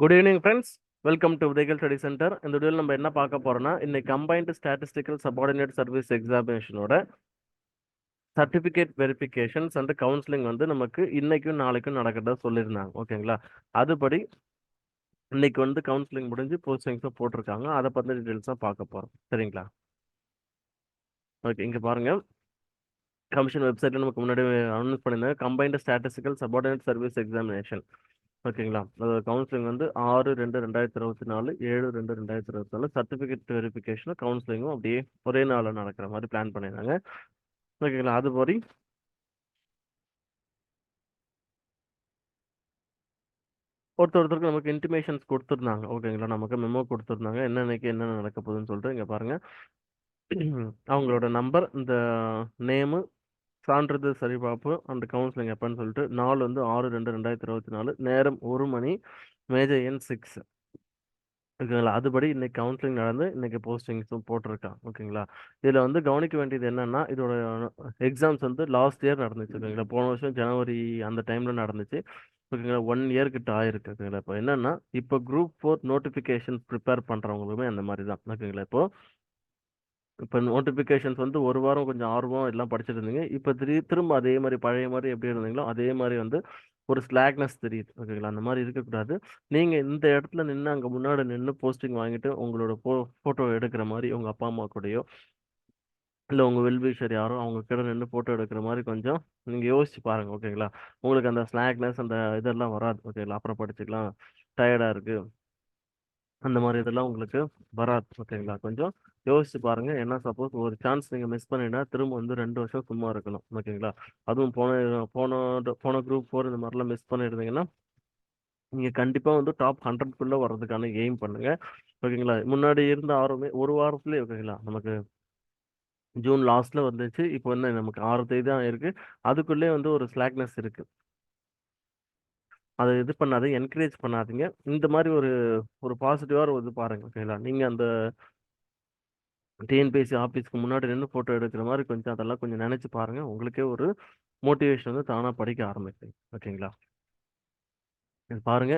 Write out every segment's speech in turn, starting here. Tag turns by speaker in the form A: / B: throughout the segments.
A: Good evening friends. Welcome to Udhayagal study centre. இந்த வீடியோவில் நம்ம என்ன பார்க்க போறோம்னா, இன்னைக்கு கம்பைன்டு ஸ்டாட்டிஸ்டிக்கல் சபார்டினேட் சர்வீஸ் எக்ஸாமினேஷனோட சர்டிஃபிகேட் வெரிஃபிகேஷன்ஸ் அண்ட் கவுன்சிலிங் வந்து நமக்கு இன்னைக்கும் நாளைக்கும் நடக்கிறதா சொல்லியிருந்தாங்க. ஓகேங்களா? அதுபடி இன்னைக்கு வந்து கவுன்சிலிங் முடிஞ்சு போஸ்டிங்ஸும் போட்டிருக்காங்க. அதை பற்றி டீட்டெயில்ஸாக பார்க்க போகிறோம். சரிங்களா? ஓகே, இங்கே பாருங்க. கமிஷன் வெப்சைட்ல நமக்கு முன்னாடி அனௌன்ஸ் பண்ணியிருந்தாங்க combined statistical subordinate service examination. ஓகேங்களா? அது கவுன்சிலிங் வந்து 6/2/2024 7/2/2024 சர்டிஃபிகேட் வெரிஃபிகேஷனும் கவுன்சிலிங்கும் அப்படியே ஒரே நாளில் நடக்கிற மாதிரி பிளான் பண்ணியிருந்தாங்க. ஓகேங்களா? அதுபடி ஒருத்தருக்கு நமக்கு இன்டிமேஷன்ஸ் கொடுத்துருந்தாங்க. ஓகேங்களா? நமக்கு மெமோ கொடுத்துருந்தாங்க என்னன்னைக்கு என்னென்ன நடக்க போகுதுன்னு சொல்லிட்டு. இங்கே பாருங்க, அவங்களோட நம்பர், இந்த நேமு, சான்றிதழ் சரிபார்ப்பு அண்ட் கவுன்சிலிங் எப்பன்னு சொல்லிட்டு நாள் வந்து 6/2/2024, நேரம் 1 மணி, மேஜை எண் 6. ஓகேங்களா? அதுபடி இன்னைக்கு கவுன்சிலிங் நடந்து இன்னைக்கு போஸ்டிங்ஸும் போட்டிருக்கான். ஓகேங்களா? இதில் வந்து கவனிக்க வேண்டியது என்னன்னா, இதோட எக்ஸாம்ஸ் வந்து லாஸ்ட் இயர் நடந்துச்சு. ஓகேங்களா? போன வருஷம் ஜனவரி அந்த டைமில் நடந்துச்சு. ஓகேங்களா? 1 இயர் கிட்ட ஆயிருக்கு. ஓகேங்களா? இப்போ என்னன்னா, இப்போ குரூப் 4 நோட்டிஃபிகேஷன் ப்ரிப்பேர் பண்ணுறவங்களுமே அந்த மாதிரி தான். ஓகேங்களா? இப்போ நோட்டிஃபிகேஷன்ஸ் வந்து ஒரு வாரம் கொஞ்சம் ஆர்வம் எல்லாம் படிச்சுட்டு இருந்தீங்க. இப்போ திரும்ப அதே மாதிரி பழைய மாதிரி எப்படி இருந்தீங்களோ அதே மாதிரி வந்து ஒரு ஸ்லாக்னஸ் தெரியுது. ஓகேங்களா? அந்த மாதிரி இருக்கக்கூடாது. நீங்கள் இந்த இடத்துல நின்று அங்கே முன்னாடி நின்று போஸ்டிங் வாங்கிட்டு உங்களோட ஃபோட்டோ எடுக்கிற மாதிரி உங்கள் அப்பா அம்மா கூடயோ இல்லை உங்கள் வெல்விஷர் யாரோ அவங்க கிட்ட நின்று ஃபோட்டோ எடுக்கிற மாதிரி கொஞ்சம் நீங்கள் யோசிச்சு பாருங்கள். ஓகேங்களா? உங்களுக்கு அந்த ஸ்லாக்னஸ் அந்த இதெல்லாம் வராது. ஓகேங்களா? அப்புறம் படிச்சுக்கலாம், டயர்டாக இருக்குது, அந்த மாதிரி இதெல்லாம் உங்களுக்கு வராது. ஓகேங்களா? கொஞ்சம் யோசிச்சு பாருங்க. ஏன்னா சப்போஸ் ஒரு சான்ஸ் நீங்க மிஸ் பண்ணினா திரும்ப வந்து 2 வருஷம் சும்மா இருக்கணும். ஓகேங்களா? அதுவும் போன போன போன குரூப் 4 இந்த மாதிரிலாம் மிஸ் பண்ணியிருந்தீங்கன்னா நீங்க கண்டிப்பா வந்து டாப் 100க்குள்ள வர்றதுக்கான எய்ம் பண்ணுங்க. ஓகேங்களா? முன்னாடி இருந்த ஆர்வமே ஒரு வாரத்துலயே, ஓகேங்களா, நமக்கு ஜூன் லாஸ்ட்ல வந்துச்சு. இப்போ வந்து நமக்கு 6 தேதி தான் இருக்கு. அதுக்குள்ளே வந்து ஒரு ஸ்லாக்னஸ் இருக்கு. அதை இது பண்ணாதீங்க, என்கரேஜ் பண்ணாதீங்க. இந்த மாதிரி ஒரு ஒரு பாசிட்டிவா ஒரு இது பாருங்க. ஓகேங்களா? நீங்க அந்த டிஎன்பிஎஸ்சி ஆஃபீஸ்க்கு முன்னாடி நின்று ஃபோட்டோ எடுக்கிற மாதிரி கொஞ்சம் அதெல்லாம் கொஞ்சம் நினச்சி பாருங்கள். உங்களுக்கே ஒரு மோட்டிவேஷன் வந்து தானாக படிக்க ஆரம்பிப்பீங்க. ஓகேங்களா? இது பாருங்க,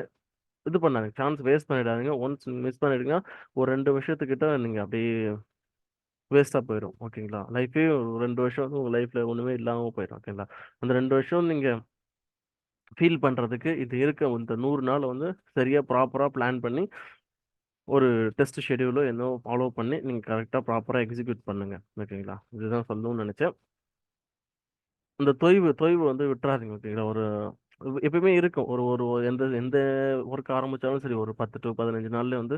A: இது பண்ணாதீங்க, சான்ஸ் வேஸ்ட் பண்ணிடாதீங்க. ஒன்ஸ் மிஸ் பண்ணிடுங்க, ஒரு 2 வருஷத்துக்கிட்ட நீங்கள் அப்படியே வேஸ்ட்டாக போயிடும். ஓகேங்களா? லைஃபே ஒரு 2 வருஷம் வந்து உங்கள் லைஃப்பில் ஒன்றுமே இல்லாமல் போயிடும். ஓகேங்களா? அந்த 2 வருஷம் நீங்கள் ஃபீல் பண்ணுறதுக்கு இது இருக்க இந்த 100 நாள் வந்து சரியாக ப்ராப்பராக பிளான் பண்ணி ஒரு டெஸ்ட் ஷெடியூலோ என்னோ ஃபாலோ பண்ணி நீங்கள் கரெக்டாக ப்ராப்பராக எக்ஸிக்யூட் பண்ணுங்கள். ஓகேங்களா? இதுதான் சொல்லணும்னு நினச்சேன். இந்த தொய்வு தொய்வு வந்து விட்டுறாதீங்க. ஓகேங்களா? ஒரு எப்பயுமே இருக்கும். ஒரு ஒரு எந்த எந்த ஒர்க் ஆரம்பிச்சாலும் சரி, ஒரு 10 to 15 நாள்ல வந்து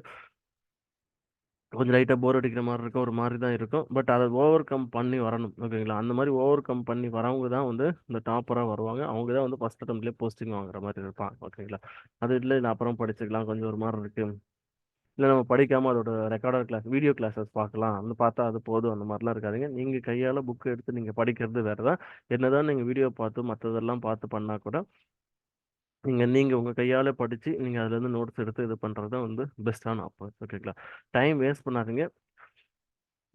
A: கொஞ்சம் லைட்டா போர் அடிக்கிற மாதிரி இருக்கும், ஒரு மாதிரி தான் இருக்கும். பட் அதை ஓவர் கம் பண்ணி வரணும். ஓகேங்களா? அந்த மாதிரி ஓவர் கம் பண்ணி வரவங்க தான் வந்து இந்த டாப்பராக வருவாங்க. அவங்க தான் வந்து ஃபர்ஸ்ட் அட்டம்ப்ட்லேயே போஸ்டிங் வாங்குற மாதிரி இருப்பாங்க. ஓகேங்களா? அது இல்லை நான் அப்புறம் படிச்சுக்கலாம், கொஞ்சம் ஒரு மாதிரி இருக்கு, இல்லை நம்ம படிக்காம அதோட ரெக்கார்டர் கிளாஸ் வீடியோ கிளாஸஸ் பார்க்கலாம், வந்து பார்த்தா அது போதும், அந்த மாதிரிலாம் இருக்காதீங்க. நீங்கள் கையால் புக் எடுத்து நீங்கள் படிக்கிறது வேறு தான். என்னதான் நீங்கள் வீடியோ பார்த்து மற்றதெல்லாம் பார்த்து பண்ணால் கூட நீங்கள் உங்கள் கையால் படித்து நீங்கள் அதுலேருந்து நோட்ஸ் எடுத்து இது பண்ணுறது தான் வந்து பெஸ்ட்டான அப்ரோச். ஓகேங்களா? டைம் வேஸ்ட் பண்ணாதீங்க.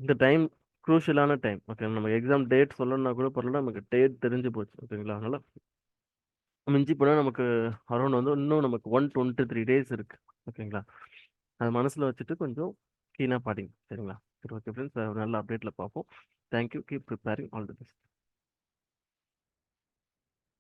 A: இந்த டைம் குரூஷியலான டைம். ஓகே, நம்ம எக்ஸாம் டேட் சொல்லணும்னா கூட பரவாயில்ல, நமக்கு டேட் தெரிஞ்சு போச்சு. ஓகேங்களா? அதனால் மிஞ்சி போனால் நமக்கு அரௌண்ட் வந்து இன்னும் நமக்கு 123 days இருக்குது. ஓகேங்களா? அதை மனசில் வச்சுட்டு கொஞ்சம் கீனாக படிங்க. சரிங்களா? சரி, ஓகே ஃப்ரெண்ட்ஸ், நல்ல அப்டேட்டில் பார்ப்போம். Thank you. Keep preparing. All the best.